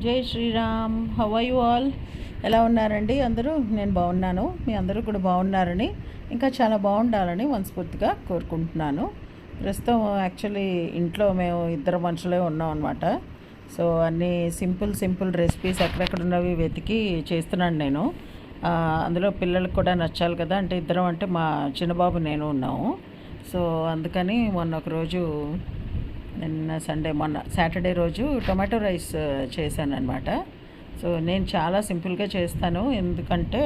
జై Shriram. How are you all? ఎలా ఉన్నారండి అందరూ? నేను బాగున్నాను. మీ అందరూ కూడా బాగున్నారని, ఇంకా చాలా బాగుండాలని మనస్ఫూర్తిగా కోరుకుంటున్నాను. ప్రస్తుతం యాక్చువల్లీ ఇంట్లో మేము ఇద్దరు మనుషులే ఉన్నాం అనమాట. సో అన్నీ సింపుల్ రెసిపీస్ ఎక్కడెక్కడ ఉన్నవి వెతికి చేస్తున్నాను నేను. అందులో పిల్లలకు కూడా నచ్చాలి కదా, అంటే ఇద్దరం అంటే మా చిన్నబాబు నేను ఉన్నాము. సో అందుకని ఒకరోజు మొన్న సాటర్డే రోజు టొమాటో రైస్ చేశానన్నమాట. సో నేను చాలా సింపుల్గా చేస్తాను, ఎందుకంటే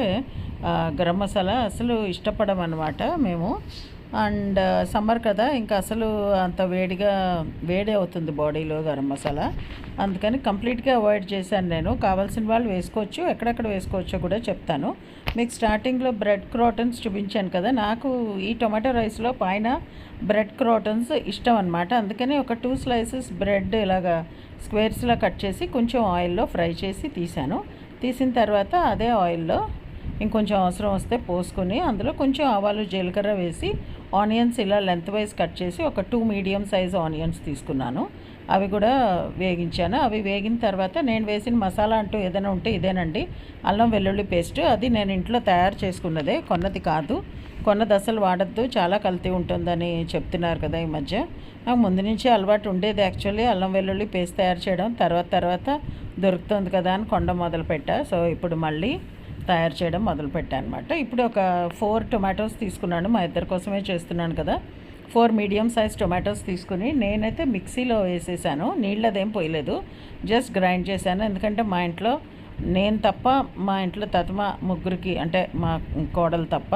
గరం మసాలా అసలు ఇష్టపడమన్నమాట మేము. అండ్ సమ్మర్ కదా, ఇంకా అసలు అంత వేడి అవుతుంది బాడీలో గరం మసాలా, అందుకని కంప్లీట్గా అవాయిడ్ చేశాను నేను. కావాల్సిన వాళ్ళు వేసుకోవచ్చు, ఎక్కడెక్కడ వేసుకోవచ్చో కూడా చెప్తాను మీకు. స్టార్టింగ్లో బ్రెడ్ క్రోటన్స్ చూపించాను కదా, నాకు ఈ టొమాటో రైస్లో పైన బ్రెడ్ క్రోటన్స్ ఇష్టం అనమాట. అందుకని ఒక 2 slices బ్రెడ్ ఇలాగా స్క్వేర్స్లో కట్ చేసి కొంచెం ఆయిల్లో ఫ్రై చేసి తీసిన తర్వాత అదే ఆయిల్లో ఇంకొంచెం అవసరం వస్తే పోసుకొని అందులో కొంచెం ఆవాలు జీలకర్ర వేసి ఆనియన్స్ ఇలా లెంత్ వైజ్ కట్ చేసి ఒక 2 మీడియం సైజ్ ఆనియన్స్ తీసుకున్నాను. అవి కూడా వేగించాను. అవి వేగిన తర్వాత నేను వేసిన మసాలా అంటూ ఏదైనా ఉంటే ఇదేనండి, అల్లం వెల్లుల్లి పేస్ట్. అది నేను ఇంట్లో తయారు చేసుకున్నదే, కొన్నది కాదు. కొన్నది అసలు వాడద్దు, చాలా కల్తీ ఉంటుందని చెప్తున్నారు కదా ఈ మధ్య. నాకు ముందు నుంచి అలవాటు ఉండేది యాక్చువల్లీ అల్లం వెల్లుల్లి పేస్ట్ తయారు చేయడం. తర్వాత దొరుకుతుంది కదా అని కొనడం మొదలుపెట్టా. సో ఇప్పుడు మళ్ళీ తయారు చేయడం మొదలుపెట్టాను అనమాట. ఇప్పుడు ఒక 4 టొమాటోస్ తీసుకున్నాను, మా ఇద్దరి కోసమే చేస్తున్నాను కదా. 4 మీడియం సైజ్ టొమాటోస్ తీసుకుని నేనైతే మిక్సీలో వేసేసాను, నీళ్ళదేం పోయలేదు, జస్ట్ గ్రైండ్ చేశాను. ఎందుకంటే మా ఇంట్లో నేను తప్ప, మా ఇంట్లో తతమ ముగ్గురికి, అంటే మా కోడలు తప్ప,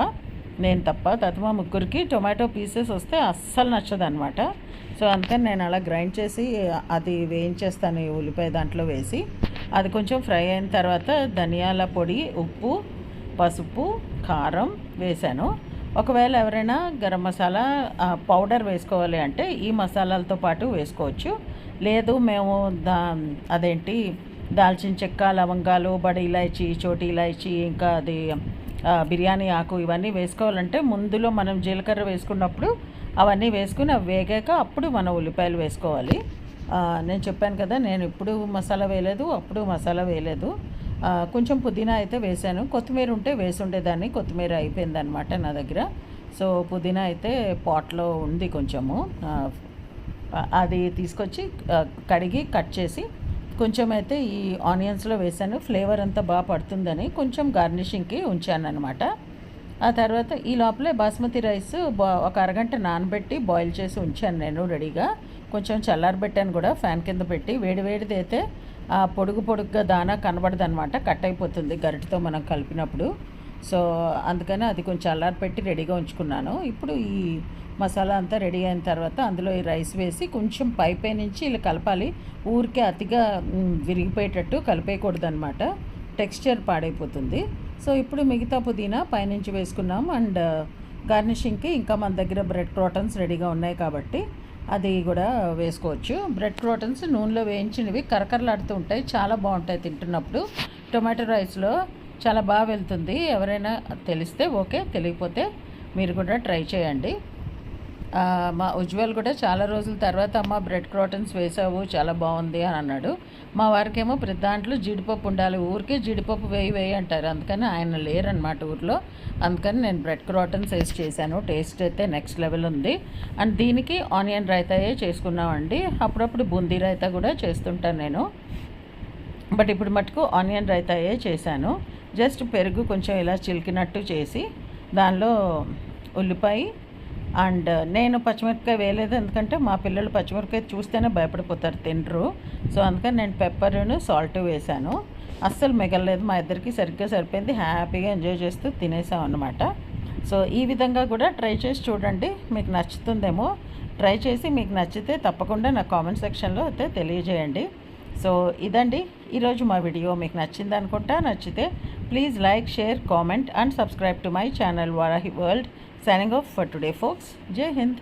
నేను తప్ప తతమ ముగ్గురికి టొమాటో పీసెస్ వస్తే అస్సలు నచ్చదనమాట. సో అందుకని నేను అలా గ్రైండ్ చేసి అది వేయించేస్తాను, ఈ ఉల్లిపాయ దాంట్లో వేసి. అది కొంచెం ఫ్రై అయిన తర్వాత ధనియాల పొడి, ఉప్పు, పసుపు, కారం వేశాను. ఒకవేళ ఎవరైనా గరం మసాలా పౌడర్ వేసుకోవాలి అంటే ఈ మసాలాలతో పాటు వేసుకోవచ్చు. లేదు మేము దాల్చిన చెక్క, లవంగాలు, బడి ఇలాయచీ, చోటి ఇలాయచీ, ఇంకా అది బిర్యానీ ఆకు, ఇవన్నీ వేసుకోవాలంటే ముందులో మనం జీలకర్ర వేసుకున్నప్పుడు అవన్నీ వేసుకుని అవి వేగాక అప్పుడు మనం ఉల్లిపాయలు వేసుకోవాలి. నేను చెప్పాను కదా, నేను ఇప్పుడు మసాలా వేయలేదు, అప్పుడు మసాలా వేయలేదు. కొంచెం పుదీనా అయితే వేసాను, కొత్తిమీర ఉంటే వేసి ఉండేదాన్ని. కొత్తిమీర అయిపోయిందనమాట నా దగ్గర. సో పుదీనా అయితే పాట్లో ఉంది కొంచెము, అది తీసుకొచ్చి కడిగి కట్ చేసి కొంచెం అయితే ఈ ఆనియన్స్లో వేసాను. ఫ్లేవర్ అంతా బాగా పడుతుందని కొంచెం గార్నిషింగ్కి ఉంచాను అనమాట. ఆ తర్వాత ఈ లోపలే బాస్మతి రైస్ ఒక అరగంట నానబెట్టి బాయిల్ చేసి ఉంచాను నేను రెడీగా. కొంచెం చల్లారబెట్టాను కూడా ఫ్యాన్ కింద పెట్టి. వేడిది అయితే పొడుగుగా దానా కనబడదు అనమాట, కట్ అయిపోతుంది గరిటతో మనం కలిపినప్పుడు. సో అందుకని అది కొంచెం చల్లారపెట్టి రెడీగా ఉంచుకున్నాను. ఇప్పుడు ఈ మసాలా అంతా రెడీ అయిన తర్వాత అందులో ఈ రైస్ వేసి కొంచెం పై నుంచి ఇలా కలపాలి. ఊరికే అతిగా విరిగిపోయేటట్టు కలిపేయకూడదు అనమాట, టెక్స్చర్ పాడైపోతుంది. సో ఇప్పుడు మిగతా పుదీనా పైనుంచి వేసుకున్నాం. అండ్ గార్నిషింగ్కి ఇంకా మన దగ్గర బ్రెడ్ క్రోటన్స్ రెడీగా ఉన్నాయి కాబట్టి అది కూడా వేసుకోవచ్చు. బ్రెడ్ క్రోటన్స్ నూనెలో వేయించినవి కరకరలాడుతూ ఉంటాయి, చాలా బాగుంటాయి తింటున్నప్పుడు. టొమాటో రైస్లో చాలా బాగా వెళ్తుంది. ఎవరైనా తెలిస్తే ఓకే, తెలియకపోతే మీరు కూడా ట్రై చేయండి. మా ఉజ్వల్ కూడా చాలా రోజుల తర్వాత అమ్మ బ్రెడ్ క్రోటన్స్ వేసావు, చాలా బాగుంది అని అన్నాడు. మా వారికేమో ప్రతి దాంట్లో జీడిపప్పు ఉండాలి, ఊరికే జీడిపప్పు వేయి అంటారు. అందుకని ఆయన లేరనమాట ఊర్లో, అందుకని నేను బ్రెడ్ క్రోటన్స్ వేసి చేశాను. టేస్ట్ అయితే నెక్స్ట్ లెవెల్ ఉంది. అండ్ దీనికి ఆనియన్ రైతాయే చేసుకున్నామండి. అప్పుడప్పుడు బూందీ రైతా కూడా చేస్తుంటాను నేను, బట్ ఇప్పుడు మటుకు ఆనియన్ రైతాయే చేశాను. జస్ట్ పెరుగు కొంచెం ఇలా చిలికినట్టు చేసి దానిలో ఉల్లిపాయ, అండ్ నేను పచ్చిమిరపకాయ వేయలేదు, ఎందుకంటే మా పిల్లలు పచ్చిమిరపకాయ చూస్తేనే భయపడిపోతారు, తినరు. సో అందుకని నేను పెప్పర్ను సాల్ట్ వేశాను. అస్సలు మిగలలేదు, మా ఇద్దరికి సరిగ్గా సరిపోయింది. హ్యాపీగా ఎంజాయ్ చేస్తూ తినేసాం అన్నమాట. సో ఈ విధంగా కూడా ట్రై చేసి చూడండి, మీకు నచ్చుతుందేమో. ట్రై చేసి మీకు నచ్చితే తప్పకుండా నా కామెంట్ సెక్షన్లో అయితే తెలియజేయండి. సో ఇదండి ఈరోజు మా వీడియో. మీకు నచ్చింది అనుకుంటా. నచ్చితే please like, share, comment and subscribe to my channel Varahi world. Signing off for today folks. Jai Hind.